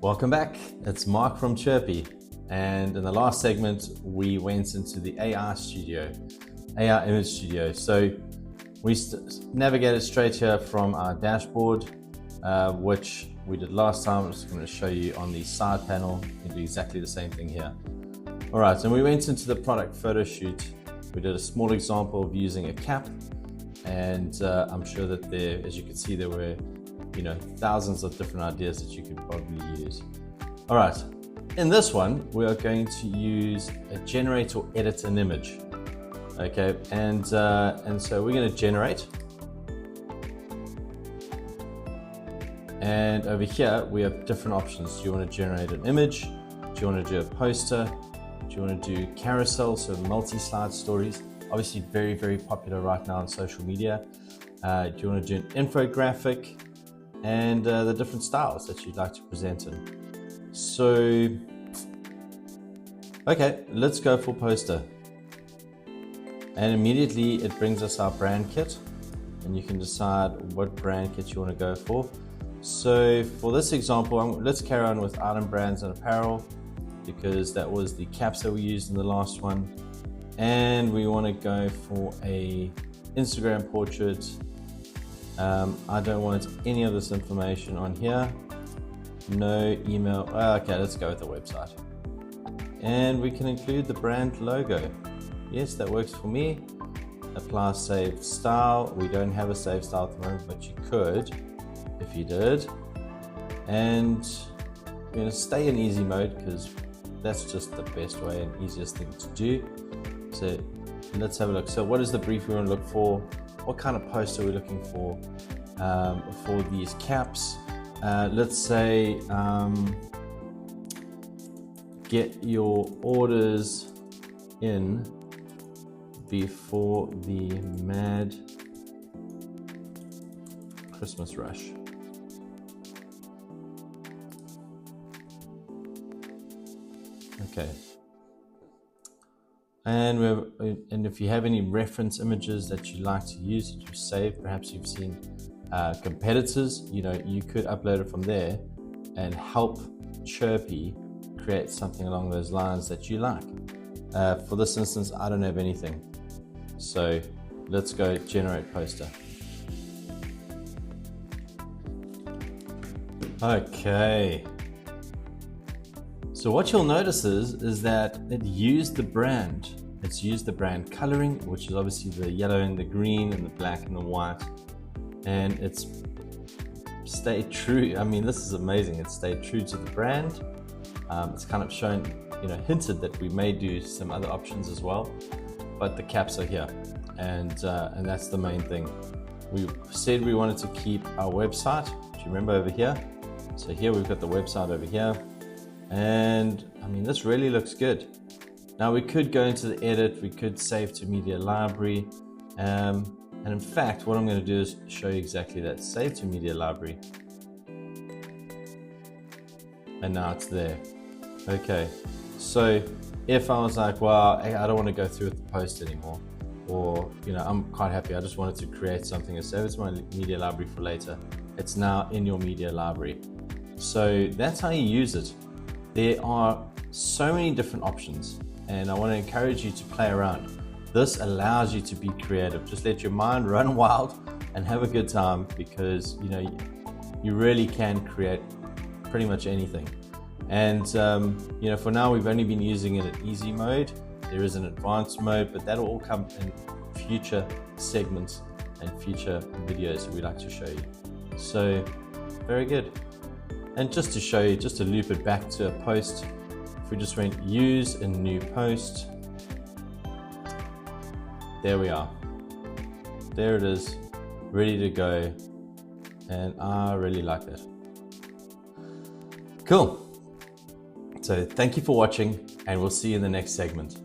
Welcome back, it's Mark from Chirpy, and in the last segment we went into the AI Image Studio. So we navigated straight here from our dashboard, which we did last time. I'm just going to show you on the side panel. You can do exactly the same thing here. Alright, and we went into the product photo shoot. We did a small example of using a cap, and I'm sure that there, as you can see, there were thousands of different ideas that you could probably use. All right, in this one, we are going to use a generate or edit an image. Okay, and so we're going to generate. And over here, we have different options. Do you want to generate an image? Do you want to do a poster? Do you want to do carousel, so multi-slide stories? Obviously very, very popular right now on social media. Do you want to do an infographic? And the different styles that you'd like to present in. So, okay, let's go for poster. And immediately it brings us our brand kit, and you can decide what brand kit you want to go for. So for this example, let's carry on with item brands and apparel, because that was the caps that we used in the last one. And we want to go for a Instagram portrait. I don't want any of this information on here. No email. Okay, let's go with the website. And we can include the brand logo. Yes, that works for me. Apply saved style. We don't have a saved style at the moment, but you could if you did. And we're going to stay in easy mode because that's just the best way and easiest thing to do. So let's have a look. So what is the brief we want to look for? What kind of post are we looking for these caps? Let's say get your orders in before the mad Christmas rush. Okay. And if you have any reference images that you like to use that you've saved, perhaps you've seen competitors, you could upload it from there and help Chirpy create something along those lines that you like. For this instance, I don't have anything. So let's go generate poster. Okay. So what you'll notice is that it used the brand. It's used the brand coloring, which is obviously the yellow and the green and the black and the white. And it's stayed true. I mean, this is amazing. It's stayed true to the brand. It's kind of shown, hinted that we may do some other options as well, but the caps are here. And that's the main thing. We said we wanted to keep our website. Do you remember over here? So here we've got the website over here. And I mean, this really looks good. Now we could go into the edit, we could save to media library. And in fact, what I'm going to do is show you exactly that. Save to media library. And now it's there. Okay. So if I was like, well, I don't want to go through with the post anymore, or, I'm quite happy. I just wanted to create something and save it to my media library for later. It's now in your media library. So that's how you use it. There are so many different options, and I want to encourage you to play around. This allows you to be creative. Just let your mind run wild and have a good time, because you really can create pretty much anything. And for now we've only been using it in easy mode. There is an advanced mode, but that'll all come in future segments and future videos that we'd like to show you. So very good. And just to show you, just to loop it back to a post, if we just went use a new post, there we are. There it is, ready to go. And I really like that. Cool. So thank you for watching, and we'll see you in the next segment.